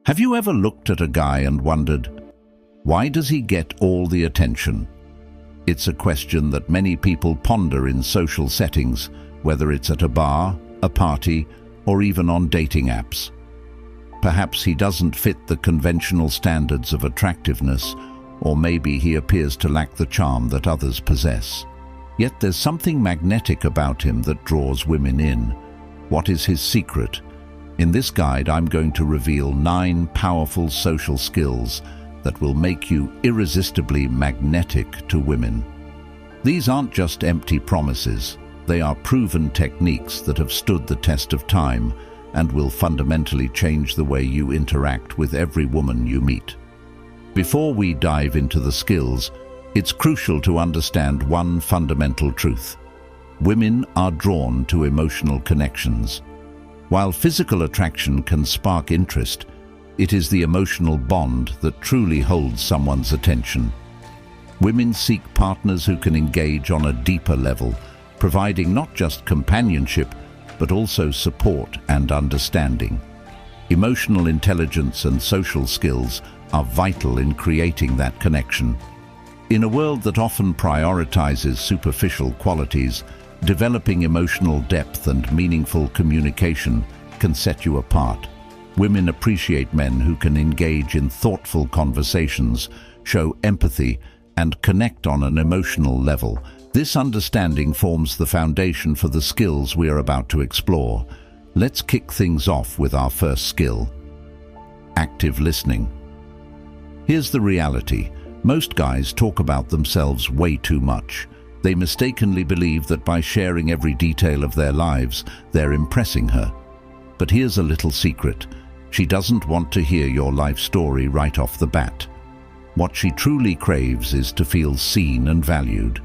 Have you ever looked at a guy and wondered, why does he get all the attention? It's a question that many people ponder in social settings, whether it's at a bar, a party, or even on dating apps. Perhaps he doesn't fit the conventional standards of attractiveness, or maybe he appears to lack the charm that others possess. Yet there's something magnetic about him that draws women in. What is his secret? In this guide, I'm going to reveal 9 powerful social skills that will make you irresistibly magnetic to women. These aren't just empty promises. They are proven techniques that have stood the test of time and will fundamentally change the way you interact with every woman you meet. Before we dive into the skills, it's crucial to understand one fundamental truth. Women are drawn to emotional connections. While physical attraction can spark interest, it is the emotional bond that truly holds someone's attention. Women seek partners who can engage on a deeper level, providing not just companionship, but also support and understanding. Emotional intelligence and social skills are vital in creating that connection. In a world that often prioritizes superficial qualities, developing emotional depth and meaningful communication can set you apart. Women appreciate men who can engage in thoughtful conversations, show empathy, and connect on an emotional level. This understanding forms the foundation for the skills we are about to explore. Let's kick things off with our first skill: active listening. Here's the reality. Most guys talk about themselves way too much. They mistakenly believe that by sharing every detail of their lives, they're impressing her. But here's a little secret. She doesn't want to hear your life story right off the bat. What she truly craves is to feel seen and valued.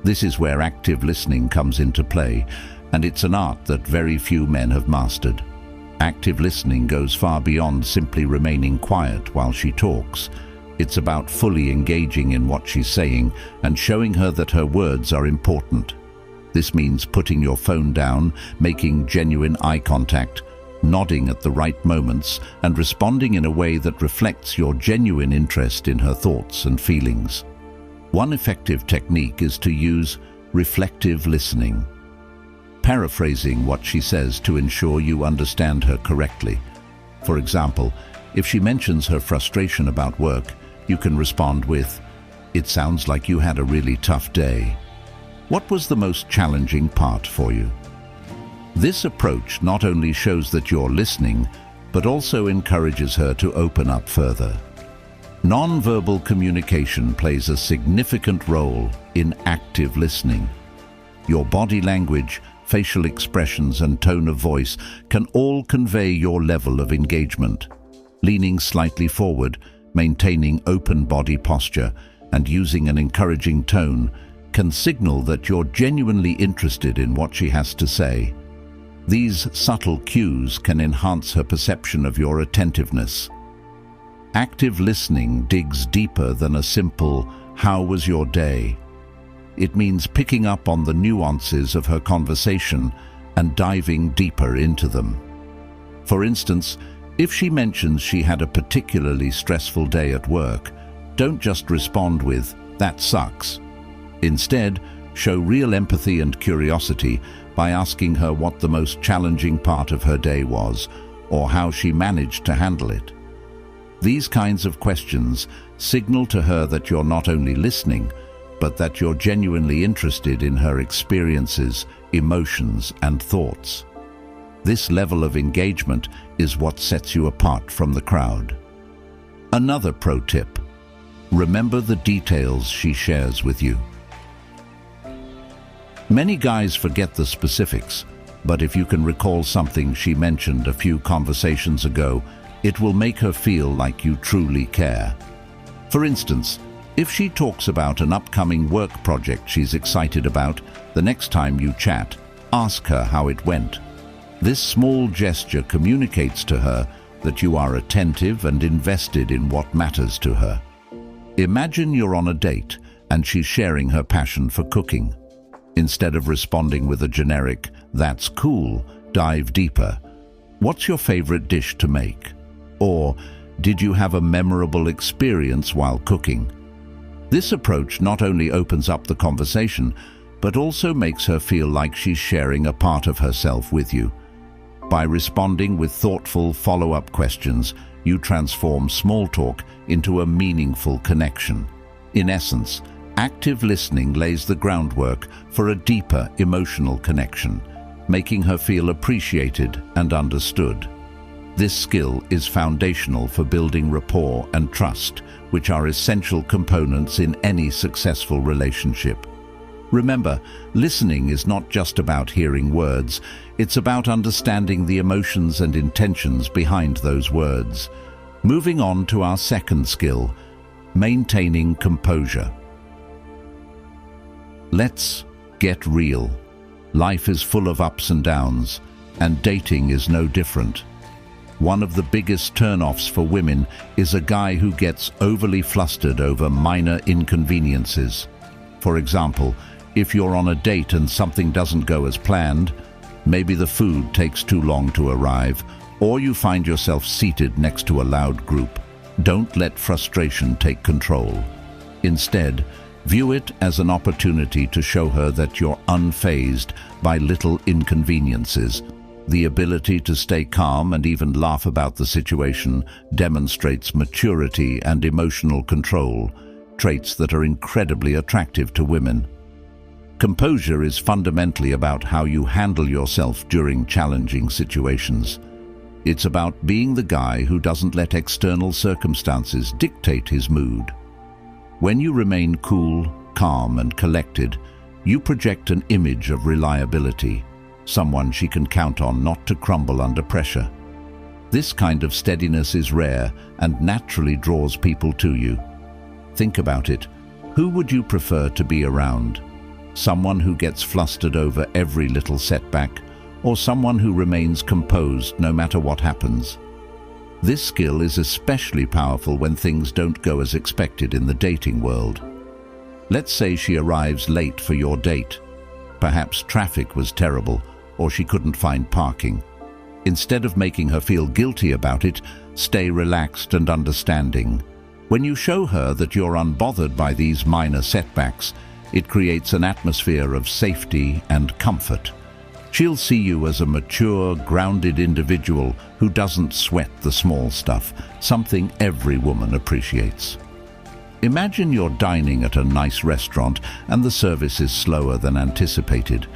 This is where active listening comes into play, and it's an art that very few men have mastered. Active listening goes far beyond simply remaining quiet while she talks. It's about fully engaging in what she's saying and showing her that her words are important. This means putting your phone down, making genuine eye contact, nodding at the right moments, and responding in a way that reflects your genuine interest in her thoughts and feelings. One effective technique is to use reflective listening, paraphrasing what she says to ensure you understand her correctly. For example, if she mentions her frustration about work, you can respond with, "It sounds like you had a really tough day. What was the most challenging part for you?" This approach not only shows that you're listening, but also encourages her to open up further. Non-verbal communication plays a significant role in active listening. Your body language, facial expressions, and tone of voice can all convey your level of engagement. Leaning slightly forward, maintaining open body posture, and using an encouraging tone can signal that you're genuinely interested in what she has to say. These subtle cues can enhance her perception of your attentiveness. Active listening digs deeper than a simple, "How was your day?" It means picking up on the nuances of her conversation and diving deeper into them. For instance, if she mentions she had a particularly stressful day at work, don't just respond with, "That sucks." Instead, show real empathy and curiosity by asking her what the most challenging part of her day was, or how she managed to handle it. These kinds of questions signal to her that you're not only listening, but that you're genuinely interested in her experiences, emotions, and thoughts. This level of engagement is what sets you apart from the crowd. Another pro tip: remember the details she shares with you. Many guys forget the specifics, but if you can recall something she mentioned a few conversations ago, it will make her feel like you truly care. For instance, if she talks about an upcoming work project she's excited about, the next time you chat, ask her how it went. This small gesture communicates to her that you are attentive and invested in what matters to her. Imagine you're on a date and she's sharing her passion for cooking. Instead of responding with a generic, "That's cool," dive deeper. "What's your favorite dish to make?" Or, Did you have a memorable experience while cooking? This approach not only opens up the conversation, but also makes her feel like she's sharing a part of herself with you. By responding with thoughtful follow-up questions, you transform small talk into a meaningful connection. In essence, active listening lays the groundwork for a deeper emotional connection, making her feel appreciated and understood. This skill is foundational for building rapport and trust, which are essential components in any successful relationship. Remember, listening is not just about hearing words, it's about understanding the emotions and intentions behind those words. Moving on to our second skill, maintaining composure. Let's get real. Life is full of ups and downs, and dating is no different. One of the biggest turn-offs for women is a guy who gets overly flustered over minor inconveniences. For example, if you're on a date and something doesn't go as planned, maybe the food takes too long to arrive, or you find yourself seated next to a loud group, don't let frustration take control. Instead, view it as an opportunity to show her that you're unfazed by little inconveniences. The ability to stay calm and even laugh about the situation demonstrates maturity and emotional control, traits that are incredibly attractive to women. Composure is fundamentally about how you handle yourself during challenging situations. It's about being the guy who doesn't let external circumstances dictate his mood. When you remain cool, calm, and collected, you project an image of reliability, someone she can count on not to crumble under pressure. This kind of steadiness is rare and naturally draws people to you. Think about it. Who would you prefer to be around? Someone who gets flustered over every little setback, or someone who remains composed no matter what happens? This skill is especially powerful when things don't go as expected in the dating world. Let's say she arrives late for your date. Perhaps traffic was terrible, or she couldn't find parking. Instead of making her feel guilty about it, stay relaxed and understanding. When you show her that you're unbothered by these minor setbacks, it creates an atmosphere of safety and comfort. She'll see you as a mature, grounded individual who doesn't sweat the small stuff, something every woman appreciates. Imagine you're dining at a nice restaurant and the service is slower than anticipated.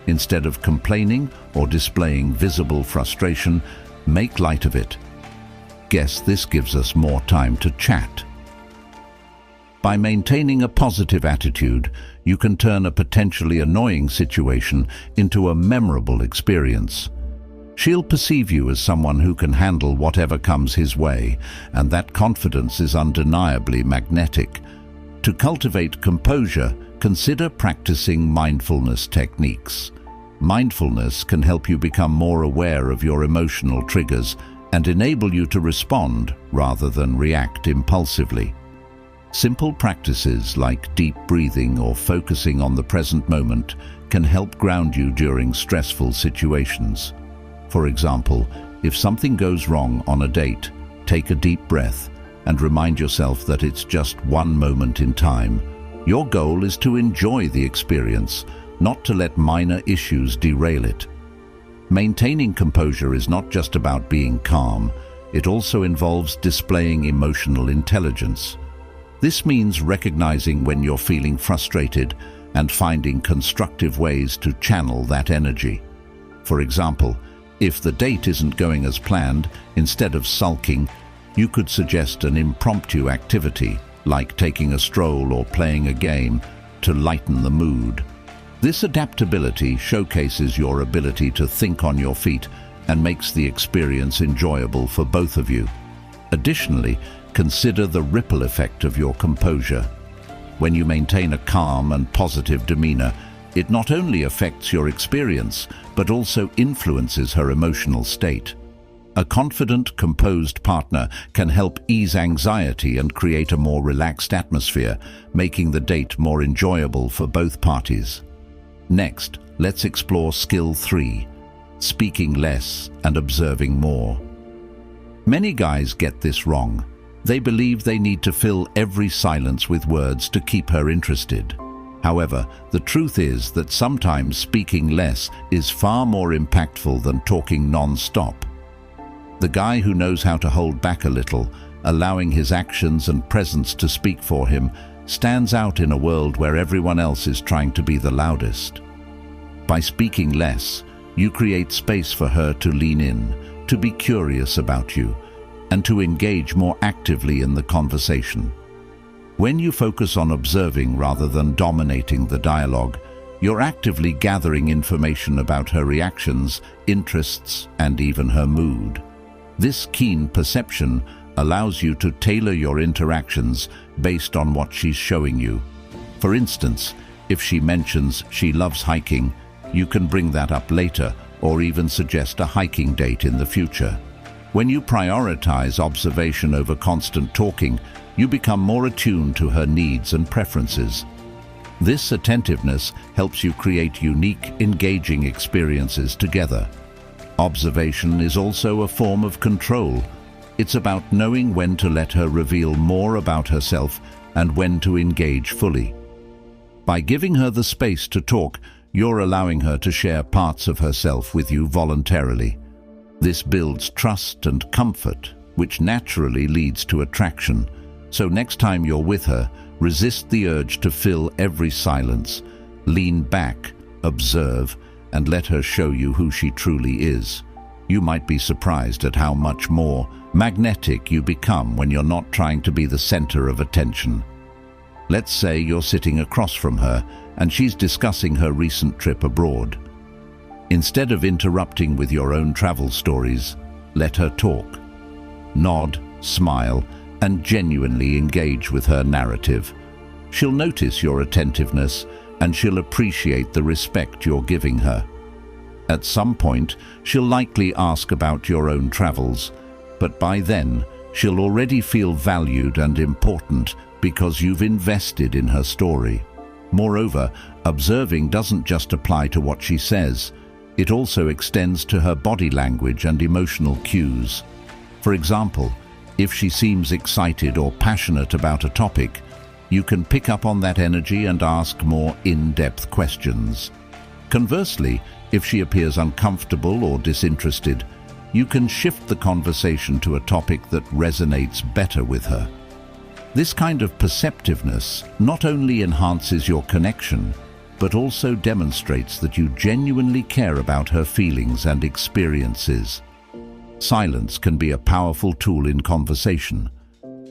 Instead of complaining or displaying visible frustration, make light of it. Guess this gives us more time to chat. By maintaining a positive attitude, you can turn a potentially annoying situation into a memorable experience. She'll perceive you as someone who can handle whatever comes his way, and that confidence is undeniably magnetic. To cultivate composure, consider practicing mindfulness techniques. Mindfulness can help you become more aware of your emotional triggers and enable you to respond rather than react impulsively. Simple practices like deep breathing or focusing on the present moment can help ground you during stressful situations. For example, if something goes wrong on a date, take a deep breath and remind yourself that it's just one moment in time. Your goal is to enjoy the experience, not to let minor issues derail it. Maintaining composure is not just about being calm, it also involves displaying emotional intelligence. This means recognizing when you're feeling frustrated and finding constructive ways to channel that energy. For example, if the date isn't going as planned, instead of sulking, you could suggest an impromptu activity, like taking a stroll or playing a game, to lighten the mood. This adaptability showcases your ability to think on your feet and makes the experience enjoyable for both of you. Additionally, consider the ripple effect of your composure. When you maintain a calm and positive demeanor, it not only affects your experience, but also influences her emotional state. A confident, composed partner can help ease anxiety and create a more relaxed atmosphere, making the date more enjoyable for both parties. Next, let's explore skill 3, speaking less and observing more. Many guys get this wrong. They believe they need to fill every silence with words to keep her interested. However, the truth is that sometimes speaking less is far more impactful than talking non-stop. The guy who knows how to hold back a little, allowing his actions and presence to speak for him, stands out in a world where everyone else is trying to be the loudest. By speaking less, you create space for her to lean in, to be curious about you, and to engage more actively in the conversation. When you focus on observing rather than dominating the dialogue, you're actively gathering information about her reactions, interests, and even her mood. This keen perception allows you to tailor your interactions based on what she's showing you. For instance, if she mentions she loves hiking, you can bring that up later or even suggest a hiking date in the future. When you prioritize observation over constant talking, you become more attuned to her needs and preferences. This attentiveness helps you create unique, engaging experiences together. Observation is also a form of control. It's about knowing when to let her reveal more about herself and when to engage fully. By giving her the space to talk, you're allowing her to share parts of herself with you voluntarily. This builds trust and comfort, which naturally leads to attraction. So next time you're with her, resist the urge to fill every silence. Lean back, observe, and let her show you who she truly is. You might be surprised at how much more magnetic you become when you're not trying to be the center of attention. Let's say you're sitting across from her and she's discussing her recent trip abroad. Instead of interrupting with your own travel stories, let her talk. Nod, smile, and genuinely engage with her narrative. She'll notice your attentiveness and she'll appreciate the respect you're giving her. At some point, she'll likely ask about your own travels, but by then, she'll already feel valued and important because you've invested in her story. Moreover, observing doesn't just apply to what she says. It also extends to her body language and emotional cues. For example, if she seems excited or passionate about a topic, you can pick up on that energy and ask more in-depth questions. Conversely, if she appears uncomfortable or disinterested, you can shift the conversation to a topic that resonates better with her. This kind of perceptiveness not only enhances your connection, but also demonstrates that you genuinely care about her feelings and experiences. Silence can be a powerful tool in conversation.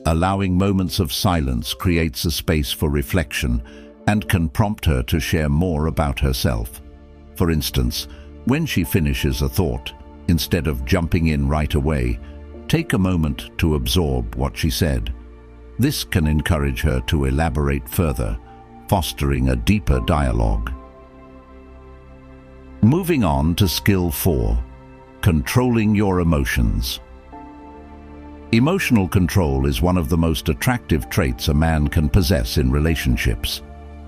Allowing moments of silence creates a space for reflection and can prompt her to share more about herself. For instance, when she finishes a thought, instead of jumping in right away, take a moment to absorb what she said. This can encourage her to elaborate further, fostering a deeper dialogue. Moving on to skill 4, controlling your emotions. Emotional control is one of the most attractive traits a man can possess in relationships.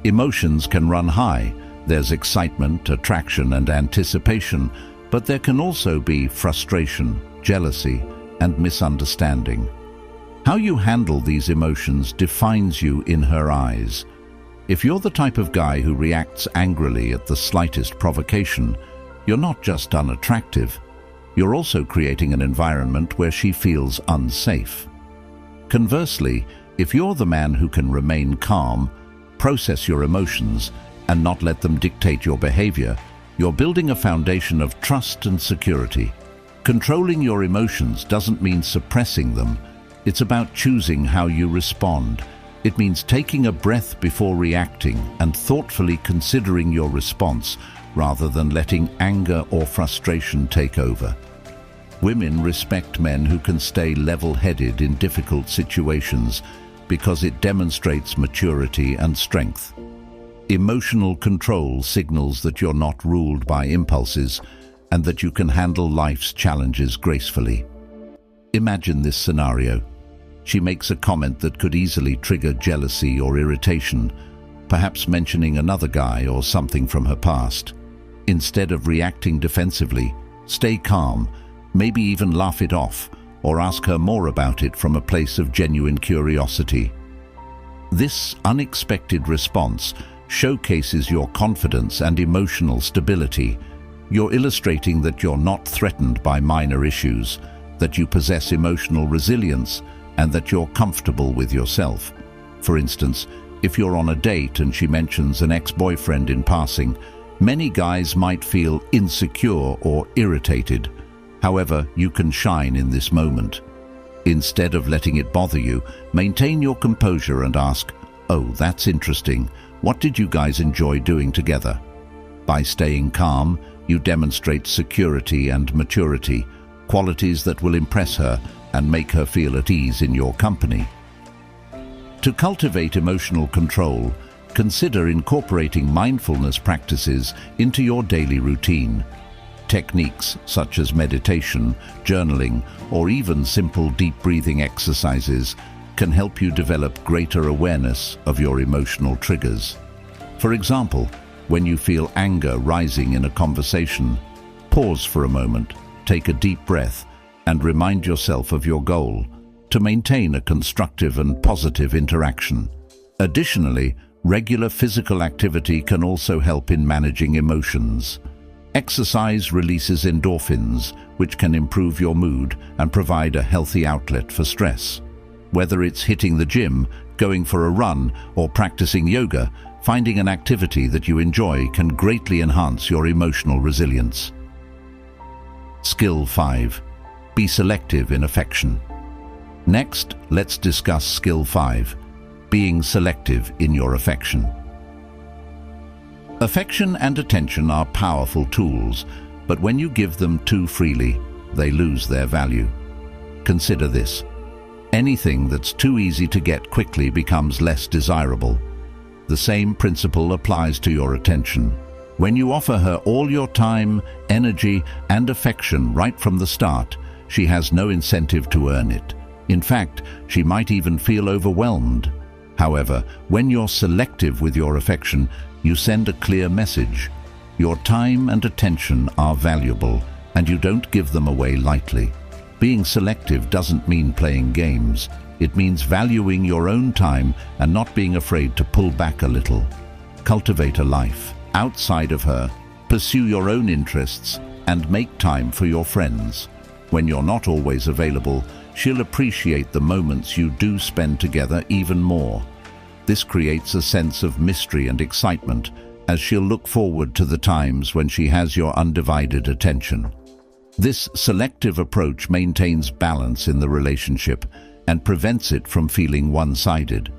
Emotions can run high. There's excitement, attraction, and anticipation, but there can also be frustration, jealousy, and misunderstanding. How you handle these emotions defines you in her eyes. If you're the type of guy who reacts angrily at the slightest provocation, you're not just unattractive, you're also creating an environment where she feels unsafe. Conversely, if you're the man who can remain calm, process your emotions, and not let them dictate your behavior, you're building a foundation of trust and security. Controlling your emotions doesn't mean suppressing them. It's about choosing how you respond. It means taking a breath before reacting and thoughtfully considering your response rather than letting anger or frustration take over. Women respect men who can stay level-headed in difficult situations because it demonstrates maturity and strength. Emotional control signals that you're not ruled by impulses and that you can handle life's challenges gracefully. Imagine this scenario. She makes a comment that could easily trigger jealousy or irritation, perhaps mentioning another guy or something from her past. Instead of reacting defensively, stay calm, maybe even laugh it off, or ask her more about it from a place of genuine curiosity. This unexpected response showcases your confidence and emotional stability. You're illustrating that you're not threatened by minor issues, that you possess emotional resilience, and that you're comfortable with yourself. For instance, if you're on a date and she mentions an ex-boyfriend in passing, many guys might feel insecure or irritated. However, you can shine in this moment. Instead of letting it bother you, maintain your composure and ask, "Oh, that's interesting. What did you guys enjoy doing together?" By staying calm, you demonstrate security and maturity, qualities that will impress her and make her feel at ease in your company. To cultivate emotional control, consider incorporating mindfulness practices into your daily routine. Techniques such as meditation, journaling, or even simple deep breathing exercises can help you develop greater awareness of your emotional triggers. For example, when you feel anger rising in a conversation, pause for a moment, take a deep breath, and remind yourself of your goal to maintain a constructive and positive interaction. Additionally, regular physical activity can also help in managing emotions. Exercise releases endorphins, which can improve your mood and provide a healthy outlet for stress. Whether it's hitting the gym, going for a run, or practicing yoga, finding an activity that you enjoy can greatly enhance your emotional resilience. Skill 5. Be selective in affection. Next, let's discuss Skill 5. Being selective in your affection. Affection and attention are powerful tools, but when you give them too freely, they lose their value. Consider this. Anything that's too easy to get quickly becomes less desirable. The same principle applies to your attention. When you offer her all your time, energy, and affection right from the start, she has no incentive to earn it. In fact, she might even feel overwhelmed. However, when you're selective with your affection, you send a clear message. Your time and attention are valuable, and you don't give them away lightly. Being selective doesn't mean playing games. It means valuing your own time and not being afraid to pull back a little. Cultivate a life outside of her, pursue your own interests, and make time for your friends. When you're not always available, she'll appreciate the moments you do spend together even more. This creates a sense of mystery and excitement, as she'll look forward to the times when she has your undivided attention. This selective approach maintains balance in the relationship and prevents it from feeling one-sided.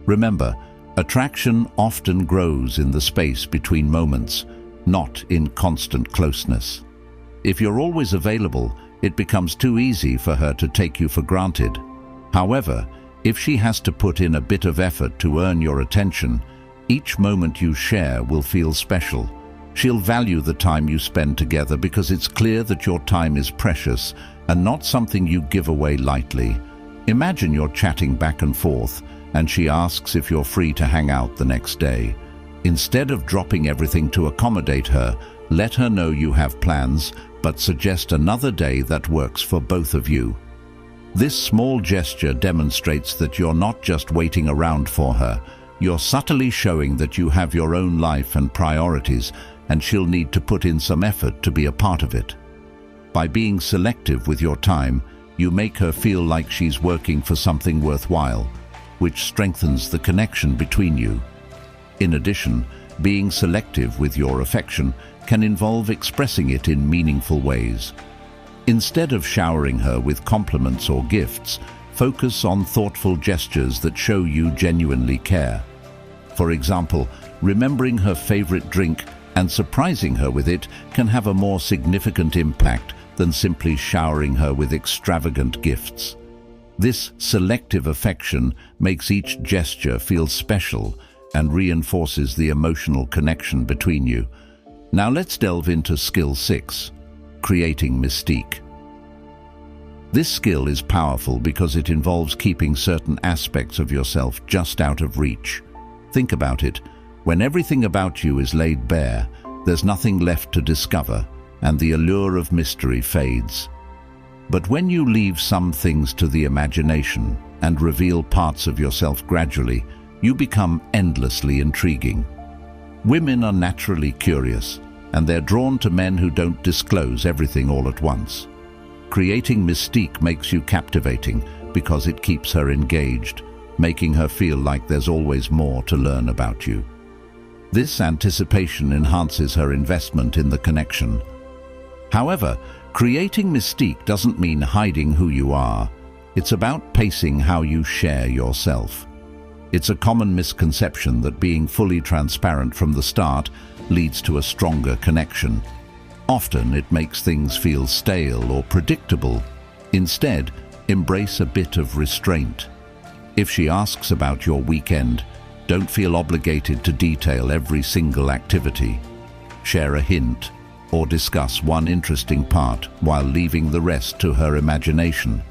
Remember, attraction often grows in the space between moments, not in constant closeness. If you're always available, it becomes too easy for her to take you for granted. However, if she has to put in a bit of effort to earn your attention, each moment you share will feel special. She'll value the time you spend together because it's clear that your time is precious and not something you give away lightly. Imagine you're chatting back and forth, and she asks if you're free to hang out the next day. Instead of dropping everything to accommodate her, let her know you have plans, but suggest another day that works for both of you. This small gesture demonstrates that you're not just waiting around for her. You're subtly showing that you have your own life and priorities, and she'll need to put in some effort to be a part of it. By being selective with your time, you make her feel like she's working for something worthwhile, which strengthens the connection between you. In addition, being selective with your affection can involve expressing it in meaningful ways. Instead of showering her with compliments or gifts, focus on thoughtful gestures that show you genuinely care. For example, remembering her favorite drink and surprising her with it can have a more significant impact than simply showering her with extravagant gifts. This selective affection makes each gesture feel special and reinforces the emotional connection between you. Now let's delve into Skill 6, creating mystique. This skill is powerful because it involves keeping certain aspects of yourself just out of reach. Think about it. When everything about you is laid bare, there's nothing left to discover, and the allure of mystery fades. But when you leave some things to the imagination and reveal parts of yourself gradually, you become endlessly intriguing. Women are naturally curious, and they're drawn to men who don't disclose everything all at once. Creating Mystique makes you captivating because it keeps her engaged, making her feel like there's always more to learn about you. This anticipation enhances her investment in the connection. However, creating Mystique doesn't mean hiding who you are. It's about pacing how you share yourself. It's a common misconception that being fully transparent from the start leads to a stronger connection. Often it makes things feel stale or predictable. Instead, embrace a bit of restraint. If she asks about your weekend, don't feel obligated to detail every single activity. Share a hint or discuss one interesting part while leaving the rest to her imagination.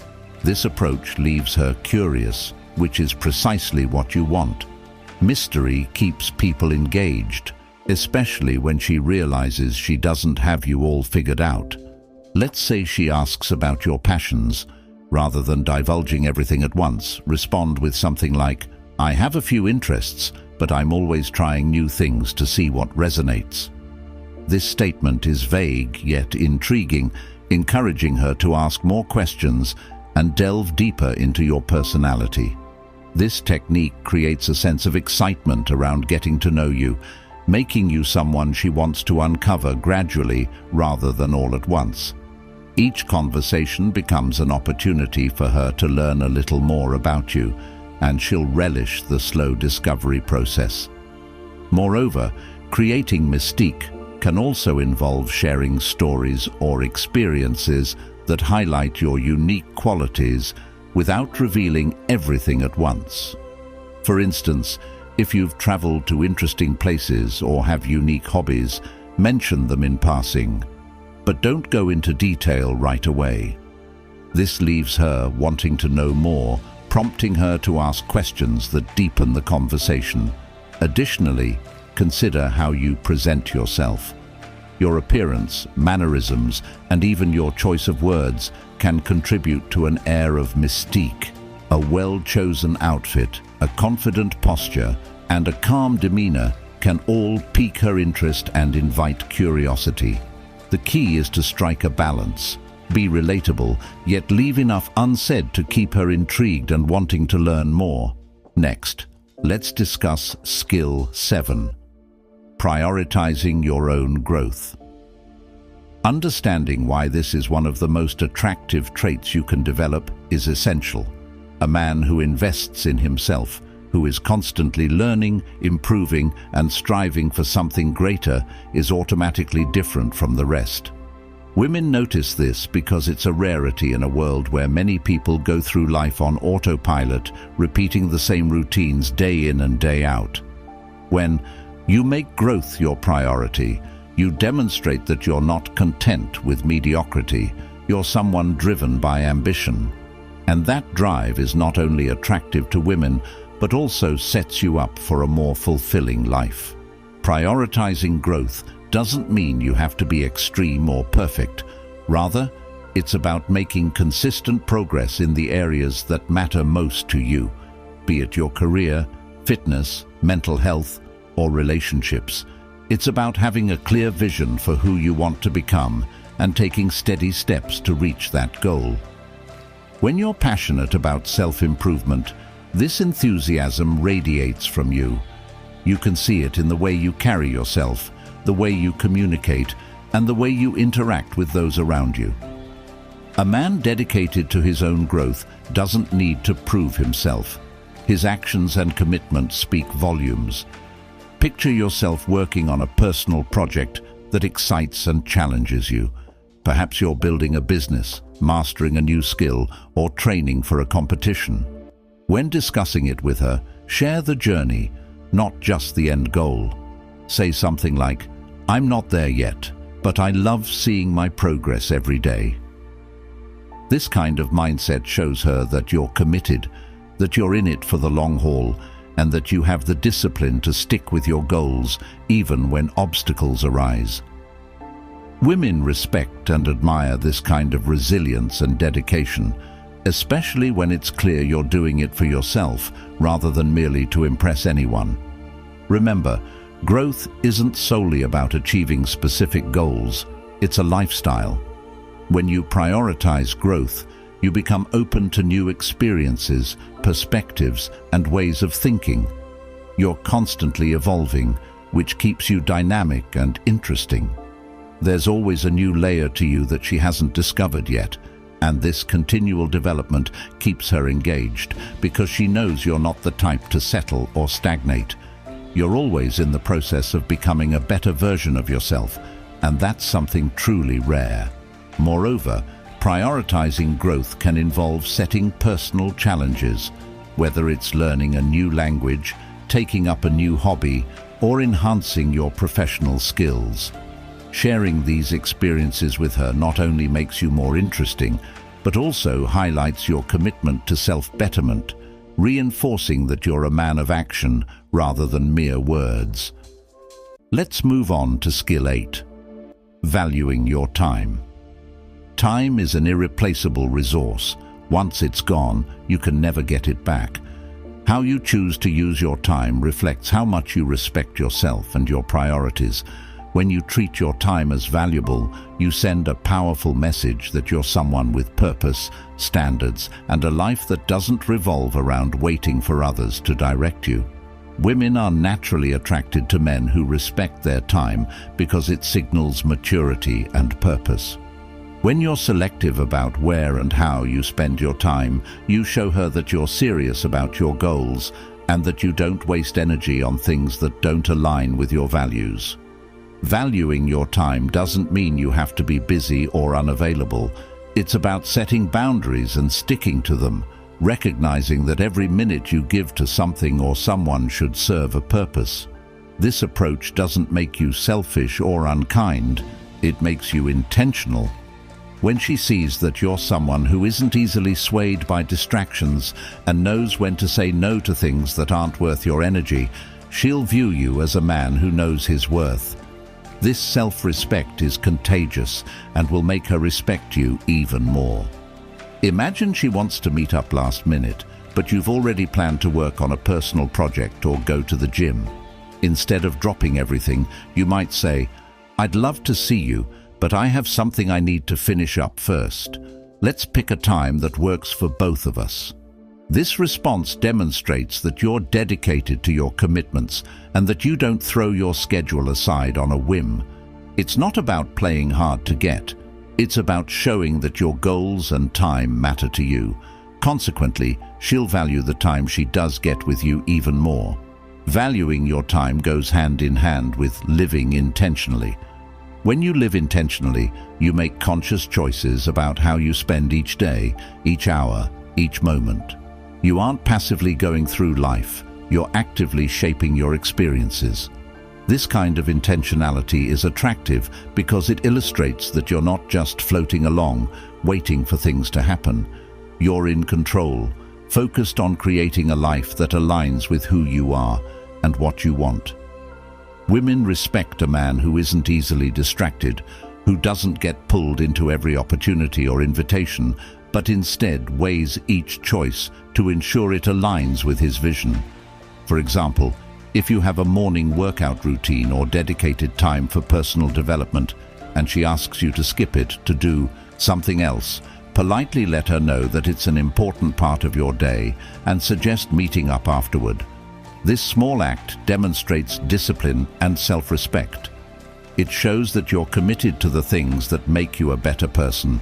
This approach leaves her curious, which is precisely what you want. Mystery keeps people engaged, especially when she realizes she doesn't have you all figured out. Let's say she asks about your passions. Rather than divulging everything at once, respond with something like, "I have a few interests, but I'm always trying new things to see what resonates." This statement is vague yet intriguing, encouraging her to ask more questions and delve deeper into your personality. This technique creates a sense of excitement around getting to know you, making you someone she wants to uncover gradually rather than all at once. Each conversation becomes an opportunity for her to learn a little more about you, and she'll relish the slow discovery process. Moreover, creating Mystique can also involve sharing stories or experiences that highlight your unique qualities without revealing everything at once. For instance, if you've traveled to interesting places or have unique hobbies, mention them in passing, but don't go into detail right away. This leaves her wanting to know more, prompting her to ask questions that deepen the conversation. Additionally, consider how you present yourself. Your appearance, mannerisms, and even your choice of words can contribute to an air of mystique. A well-chosen outfit, a confident posture, and a calm demeanor can all pique her interest and invite curiosity. The key is to strike a balance. Be relatable, yet leave enough unsaid to keep her intrigued and wanting to learn more. Next, let's discuss Skill 7. Prioritizing your own growth. Understanding why this is one of the most attractive traits you can develop is essential. A man who invests in himself, who is constantly learning, improving, and striving for something greater, is automatically different from the rest. Women notice this because it's a rarity in a world where many people go through life on autopilot, repeating the same routines day in and day out. When you make growth your priority, you demonstrate that you're not content with mediocrity. You're someone driven by ambition. And that drive is not only attractive to women, but also sets you up for a more fulfilling life. Prioritizing growth doesn't mean you have to be extreme or perfect. Rather, it's about making consistent progress in the areas that matter most to you, be it your career, fitness, mental health, or relationships. It's about having a clear vision for who you want to become and taking steady steps to reach that goal. When you're passionate about self-improvement, this enthusiasm radiates from you. You can see it in the way you carry yourself, the way you communicate, and the way you interact with those around you. A man dedicated to his own growth doesn't need to prove himself. His actions and commitment speak volumes. Picture yourself working on a personal project that excites and challenges you. Perhaps you're building a business, mastering a new skill, or training for a competition. When discussing it with her, share the journey, not just the end goal. Say something like, "I'm not there yet, but I love seeing my progress every day." This kind of mindset shows her that you're committed, that you're in it for the long haul, and that you have the discipline to stick with your goals even when obstacles arise. Women respect and admire this kind of resilience and dedication, especially when it's clear you're doing it for yourself rather than merely to impress anyone. Remember, growth isn't solely about achieving specific goals, it's a lifestyle. When you prioritize growth, you become open to new experiences, perspectives, and ways of thinking. You're constantly evolving, which keeps you dynamic and interesting. There's always a new layer to you that she hasn't discovered yet, and this continual development keeps her engaged because she knows you're not the type to settle or stagnate. You're always in the process of becoming a better version of yourself, and that's something truly rare. Moreover, prioritizing growth can involve setting personal challenges, whether it's learning a new language, taking up a new hobby, or enhancing your professional skills. Sharing these experiences with her not only makes you more interesting, but also highlights your commitment to self-betterment, reinforcing that you're a man of action rather than mere words. Let's move on to skill 8. Valuing your time. Time is an irreplaceable resource. Once it's gone, you can never get it back. How you choose to use your time reflects how much you respect yourself and your priorities. When you treat your time as valuable, you send a powerful message that you're someone with purpose, standards, and a life that doesn't revolve around waiting for others to direct you. Women are naturally attracted to men who respect their time because it signals maturity and purpose. When you're selective about where and how you spend your time, you show her that you're serious about your goals and that you don't waste energy on things that don't align with your values. Valuing your time doesn't mean you have to be busy or unavailable. It's about setting boundaries and sticking to them, recognizing that every minute you give to something or someone should serve a purpose. This approach doesn't make you selfish or unkind, it makes you intentional. When she sees that you're someone who isn't easily swayed by distractions and knows when to say no to things that aren't worth your energy, she'll view you as a man who knows his worth. This self-respect is contagious and will make her respect you even more. Imagine she wants to meet up last minute, but you've already planned to work on a personal project or go to the gym. Instead of dropping everything, you might say, "I'd love to see you, but I have something I need to finish up first. Let's pick a time that works for both of us." This response demonstrates that you're dedicated to your commitments and that you don't throw your schedule aside on a whim. It's not about playing hard to get. It's about showing that your goals and time matter to you. Consequently, she'll value the time she does get with you even more. Valuing your time goes hand in hand with living intentionally. When you live intentionally, you make conscious choices about how you spend each day, each hour, each moment. You aren't passively going through life, you're actively shaping your experiences. This kind of intentionality is attractive because it illustrates that you're not just floating along, waiting for things to happen. You're in control, focused on creating a life that aligns with who you are and what you want. Women respect a man who isn't easily distracted, who doesn't get pulled into every opportunity or invitation, but instead weighs each choice to ensure it aligns with his vision. For example, if you have a morning workout routine or dedicated time for personal development, and she asks you to skip it to do something else, politely let her know that it's an important part of your day and suggest meeting up afterward. This small act demonstrates discipline and self-respect. It shows that you're committed to the things that make you a better person,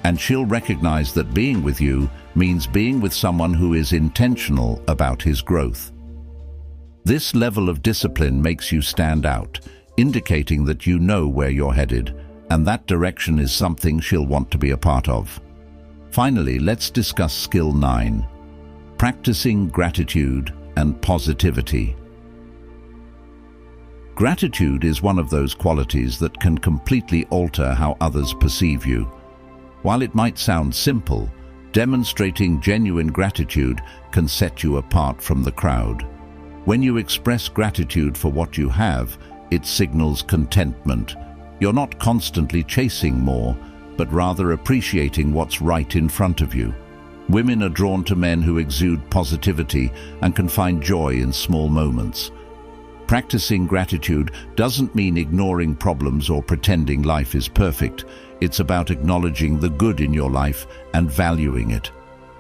and she'll recognize that being with you means being with someone who is intentional about his growth. This level of discipline makes you stand out, indicating that you know where you're headed, and that direction is something she'll want to be a part of. Finally, let's discuss skill 9, practicing gratitude and positivity. Gratitude is one of those qualities that can completely alter how others perceive you. While it might sound simple, demonstrating genuine gratitude can set you apart from the crowd. When you express gratitude for what you have, it signals contentment, You're not constantly chasing more, but rather appreciating what's right in front of you. Women are drawn to men who exude positivity and can find joy in small moments. Practicing gratitude doesn't mean ignoring problems or pretending life is perfect. It's about acknowledging the good in your life and valuing it.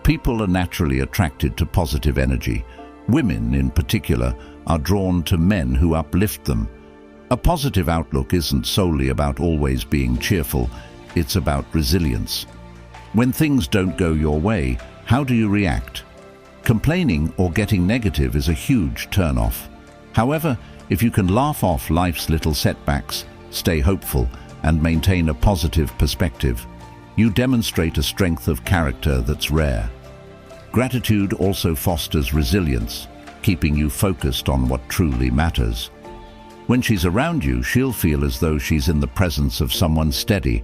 People are naturally attracted to positive energy. Women, in particular, are drawn to men who uplift them. A positive outlook isn't solely about always being cheerful, it's about resilience. When things don't go your way, how do you react? Complaining or getting negative is a huge turn-off. However, if you can laugh off life's little setbacks, stay hopeful, and maintain a positive perspective, you demonstrate a strength of character that's rare. Gratitude also fosters resilience, keeping you focused on what truly matters. When she's around you, she'll feel as though she's in the presence of someone steady,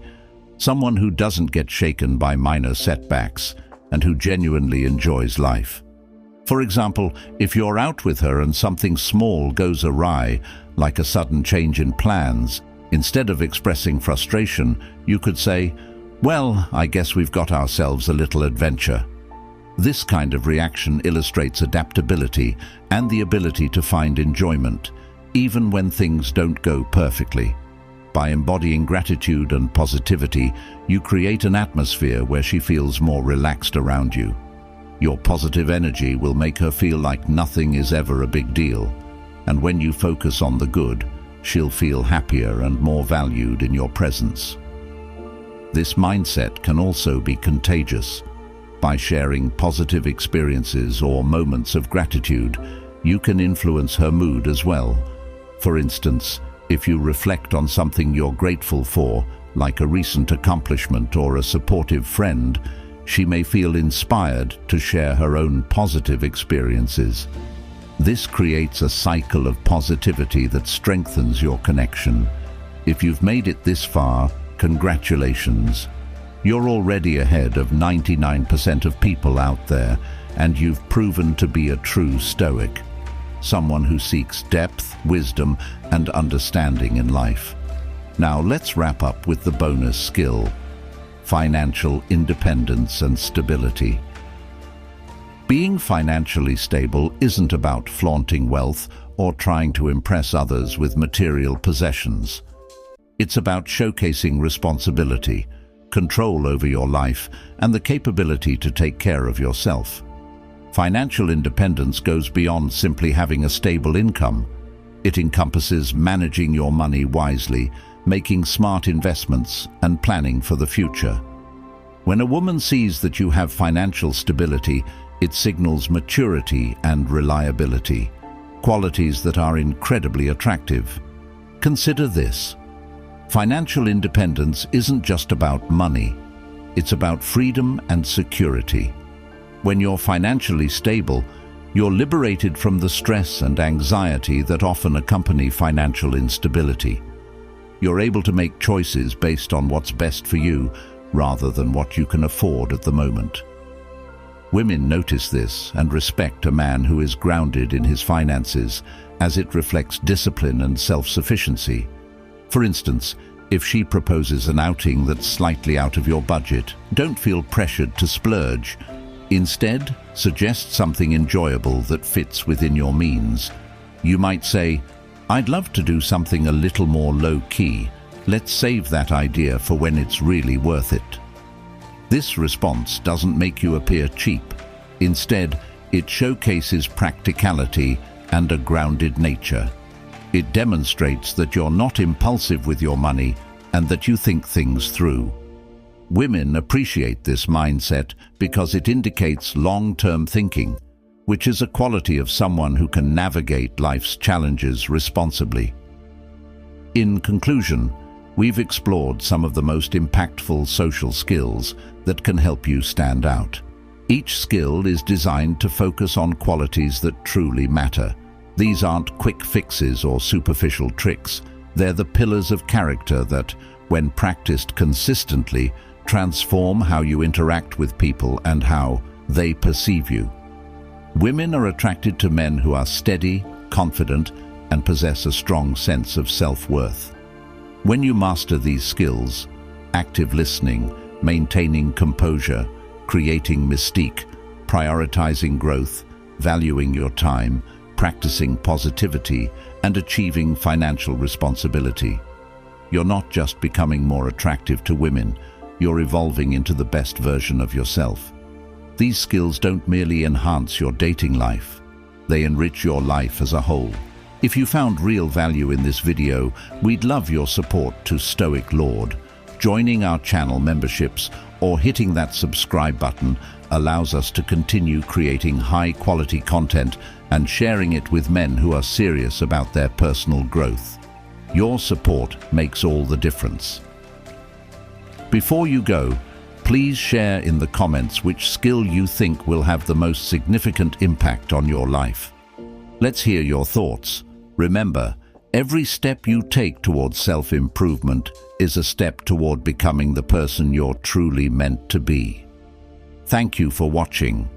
someone who doesn't get shaken by minor setbacks and who genuinely enjoys life. For example, if you're out with her and something small goes awry, like a sudden change in plans, instead of expressing frustration, you could say, "Well, I guess we've got ourselves a little adventure." This kind of reaction illustrates adaptability and the ability to find enjoyment, even when things don't go perfectly. By embodying gratitude and positivity, you create an atmosphere where she feels more relaxed around you. Your positive energy will make her feel like nothing is ever a big deal, and when you focus on the good, she'll feel happier and more valued in your presence. This mindset can also be contagious. By sharing positive experiences or moments of gratitude, you can influence her mood as well. For instance, if you reflect on something you're grateful for, like a recent accomplishment or a supportive friend, she may feel inspired to share her own positive experiences. This creates a cycle of positivity that strengthens your connection. If you've made it this far, congratulations. You're already ahead of 99% of people out there, and you've proven to be a true Stoic, someone who seeks depth, wisdom, and understanding in life. Now let's wrap up with the bonus skill: financial independence and stability. Being financially stable isn't about flaunting wealth or trying to impress others with material possessions. It's about showcasing responsibility, control over your life, and the capability to take care of yourself. Financial independence goes beyond simply having a stable income. It encompasses managing your money wisely, making smart investments, and planning for the future. When a woman sees that you have financial stability, it signals maturity and reliability, qualities that are incredibly attractive. Consider this: financial independence isn't just about money, it's about freedom and security. When you're financially stable, you're liberated from the stress and anxiety that often accompany financial instability. You're able to make choices based on what's best for you, rather than what you can afford at the moment. Women notice this and respect a man who is grounded in his finances, as it reflects discipline and self-sufficiency. For instance, if she proposes an outing that's slightly out of your budget, don't feel pressured to splurge. Instead, suggest something enjoyable that fits within your means. You might say, "I'd love to do something a little more low-key. Let's save that idea for when it's really worth it." This response doesn't make you appear cheap. Instead, it showcases practicality and a grounded nature. It demonstrates that you're not impulsive with your money and that you think things through. Women appreciate this mindset because it indicates long-term thinking, which is a quality of someone who can navigate life's challenges responsibly. In conclusion, we've explored some of the most impactful social skills that can help you stand out. Each skill is designed to focus on qualities that truly matter. These aren't quick fixes or superficial tricks. They're the pillars of character that, when practiced consistently, transform how you interact with people and how they perceive you. Women are attracted to men who are steady, confident, and possess a strong sense of self-worth. When you master these skills, active listening, maintaining composure, creating mystique, prioritizing growth, valuing your time, practicing positivity, and achieving financial responsibility, you're not just becoming more attractive to women, you're evolving into the best version of yourself. These skills don't merely enhance your dating life, they enrich your life as a whole. If you found real value in this video, we'd love your support to Stoic Lord. Joining our channel memberships or hitting that subscribe button allows us to continue creating high-quality content and sharing it with men who are serious about their personal growth. Your support makes all the difference. Before you go, please share in the comments which skill you think will have the most significant impact on your life. Let's hear your thoughts. Remember, every step you take towards self-improvement is a step toward becoming the person you're truly meant to be. Thank you for watching.